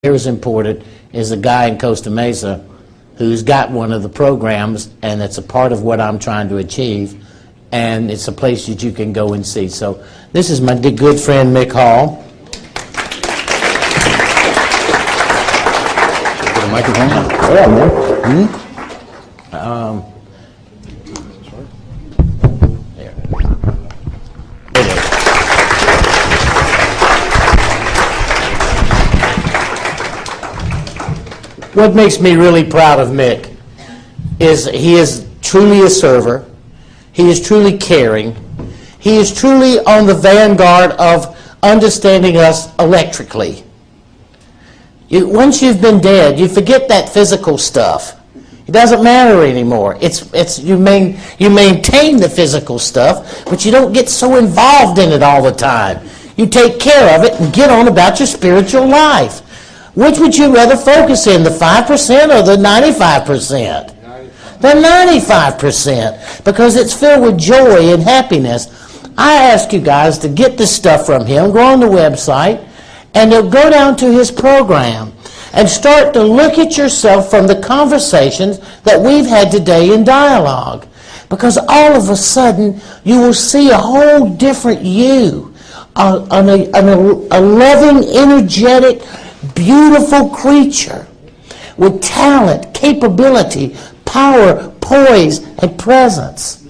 as important is a guy in Costa Mesa who's got one of the programs, and it's a part of what I'm trying to achieve, and it's a place that you can go and see. So this is my good friend Mick Hall. Get a microphone? Yeah, man. What makes me really proud of Mick is he is truly a server. He is truly caring. He is truly on the vanguard of understanding us electrically. Once you've been dead, you forget that physical stuff. It doesn't matter anymore. You maintain the physical stuff, but you don't get so involved in it all the time. You take care of it and get on about your spiritual life. Which would you rather focus in, the 5% or the 95%? The 95%, because it's filled with joy and happiness. I ask you guys to get this stuff from him, go on the website, and go down to his program and start to look at yourself from the conversations that we've had today in dialogue. Because all of a sudden, you will see a whole different you, a loving, energetic, beautiful creature with talent, capability, power, poise, and presence.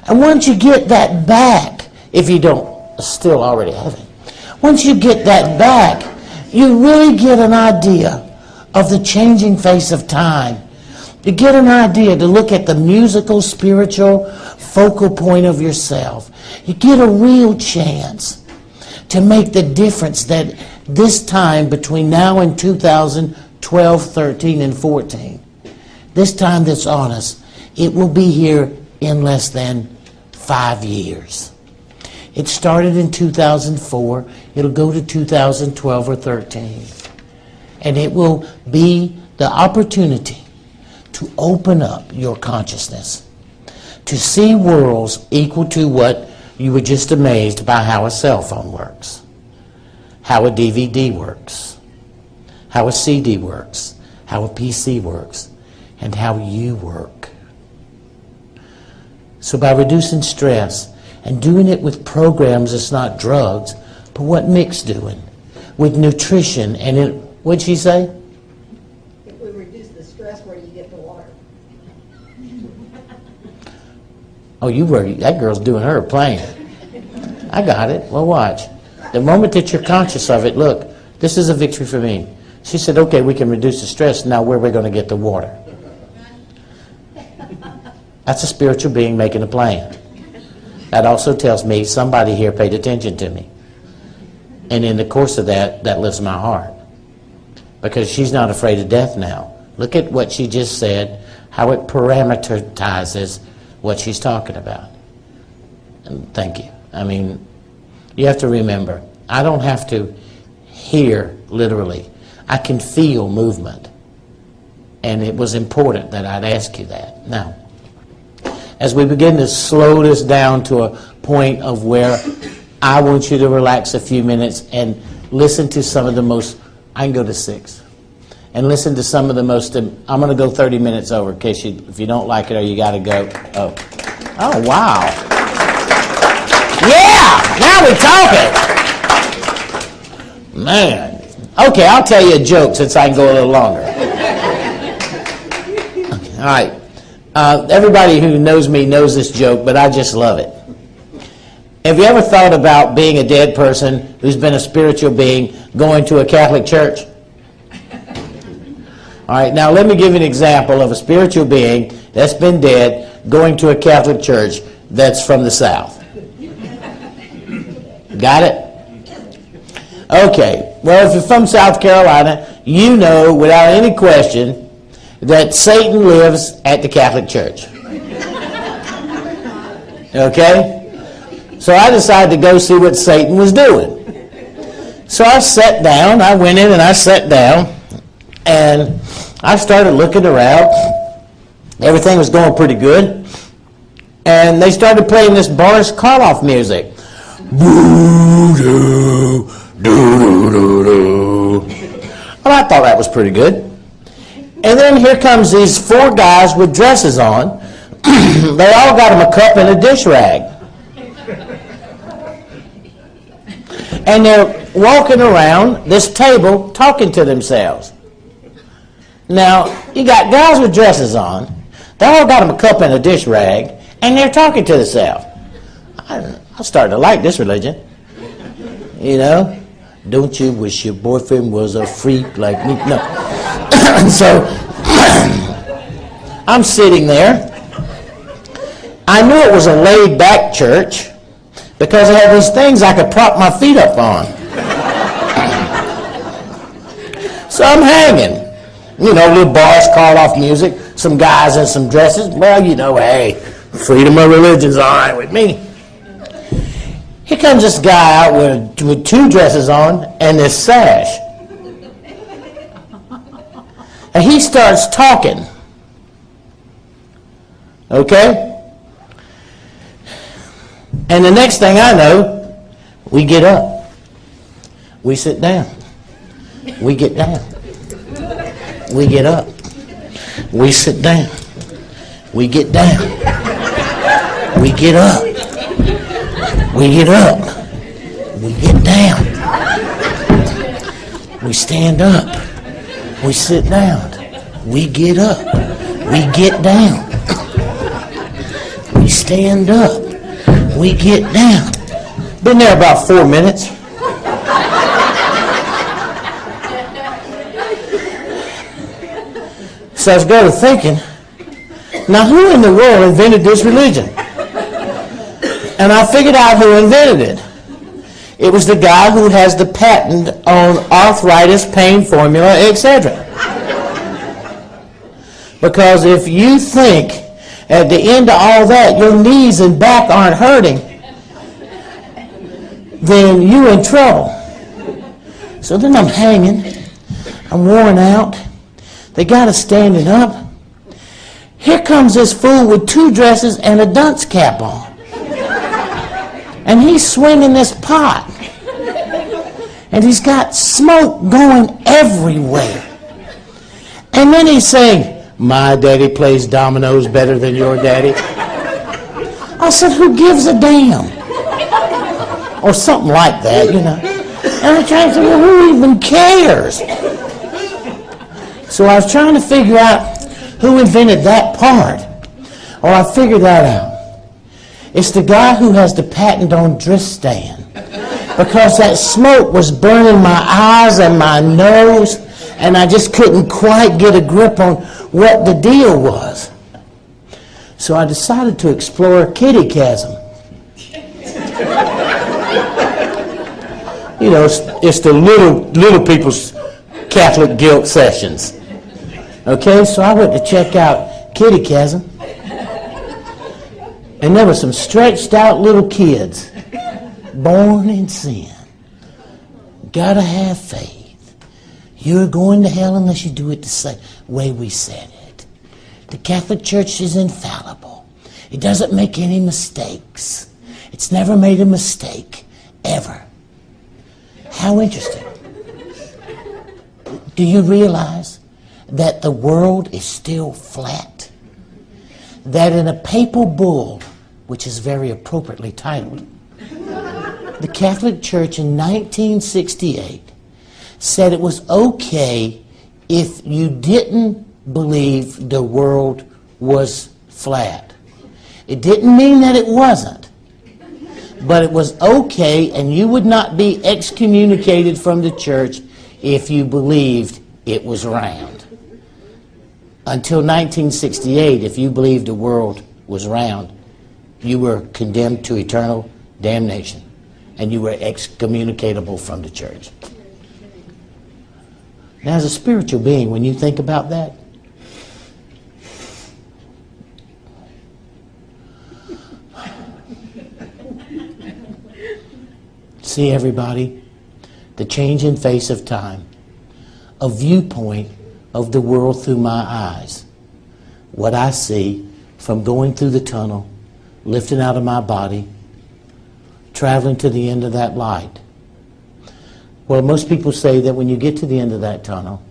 And once you get that back, if you don't still already have it, once you get that back, you really get an idea of the changing face of time. You get an idea to look at the musical, spiritual focal point of yourself. You get a real chance to make the difference that this time between now and 2012, 13, and 14, this time that's on us, it will be here in less than 5 years. It started in 2004. It'll go to 2012 or 13. And it will be the opportunity to open up your consciousness, to see worlds equal to what you were just amazed by, how a cell phone works, how a DVD works, how a CD works, how a PC works, and how you work. So by reducing stress and doing it with programs, it's not drugs, but what Mick's doing with nutrition and what'd she say? If we reduce the stress, where do you get the water? Oh, that girl's doing her playing. I got it. Well, watch. The moment that you're conscious of it, look, this is a victory for me. She said, okay, we can reduce the stress. Now where are we going to get the water? That's a spiritual being making a plan. That also tells me somebody here paid attention to me. And in the course of that lifts my heart. Because she's not afraid of death now. Look at what she just said, how it parameterizes what she's talking about. And thank you. I mean, you have to remember, I don't have to hear literally. I can feel movement. And it was important that I'd ask you that. Now, as we begin to slow this down to a point of where I want you to relax a few minutes and listen to some of the most, I can go to 6, and listen to some of the most, I'm going to go 30 minutes over in case if you don't like it or you got to go. Oh, wow. Yeah, now we're talking. Man. Okay, I'll tell you a joke since I can go a little longer. Okay, all right. Everybody who knows me knows this joke, but I just love it. Have you ever thought about being a dead person who's been a spiritual being going to a Catholic church? All right, now let me give you an example of a spiritual being that's been dead going to a Catholic church that's from the South. Got it? Okay, well, if you're from South Carolina, you know without any question that Satan lives at the Catholic Church. Okay? So I decided to go see what Satan was doing. So I sat down, I went in and I sat down, and I started looking around. Everything was going pretty good. And they started playing this Boris Karloff music. Boo-doo, doo-doo-doo-doo. Well, I thought that was pretty good. And then here comes these 4 guys with dresses on. They all got them a cup and a dish rag. And they're walking around this table talking to themselves. Now, you got guys with dresses on. They all got them a cup and a dish rag, and they're talking to themselves. I started to like this religion. You know, don't you wish your boyfriend was a freak like me? No. So, I'm sitting there. I knew it was a laid-back church because I had these things I could prop my feet up on. So I'm hanging. You know, little bars, call-off music, some guys in some dresses. Well, you know, hey, freedom of religion's all right with me. Here comes this guy out with 2 dresses on and this sash. And he starts talking. Okay? And the next thing I know, we get up. We sit down. We get down. We get up. We sit down. We get down. We get up. We get up. We get down. We stand up. We sit down. We get up. We get down. We stand up. We get down. Been there about 4 minutes. So I was going to thinking, now who in the world invented this religion? And I figured out who invented it. It was the guy who has the patent on arthritis, pain formula, etc. Because if you think at the end of all that your knees and back aren't hurting, then you're in trouble. So then I'm hanging. I'm worn out. They got us standing up. Here comes this fool with 2 dresses and a dunce cap on. And he's swinging this pot. And he's got smoke going everywhere. And then he's saying, my daddy plays dominoes better than your daddy. I said, who gives a damn? Or something like that, you know. And I'm trying to say, well, who even cares? So I was trying to figure out who invented that part. Or I figured that out. It's the guy who has the patent on dress stand. Because that smoke was burning my eyes and my nose, and I just couldn't quite get a grip on what the deal was. So I decided to explore kitty chasm. You know, it's the little people's Catholic guilt sessions. Okay, so I went to check out kitty chasm. And there were some stretched out little kids, born in sin. Gotta have faith. You're going to hell unless you do it the same way we said it. The Catholic Church is infallible. It doesn't make any mistakes. It's never made a mistake, ever. How interesting. Do you realize that the world is still flat? That in a papal bull, which is very appropriately titled, the Catholic Church in 1968 said it was okay if you didn't believe the world was flat. It didn't mean that it wasn't, but it was okay, and you would not be excommunicated from the church if you believed it was round. Until 1968, if you believed the world was round, you were condemned to eternal damnation, and you were excommunicatable from the church. Now, as a spiritual being, when you think about that, see, everybody, the changing face of time, a viewpoint of the world through my eyes. What I see from going through the tunnel, lifting out of my body, traveling to the end of that light. Well, most people say that when you get to the end of that tunnel,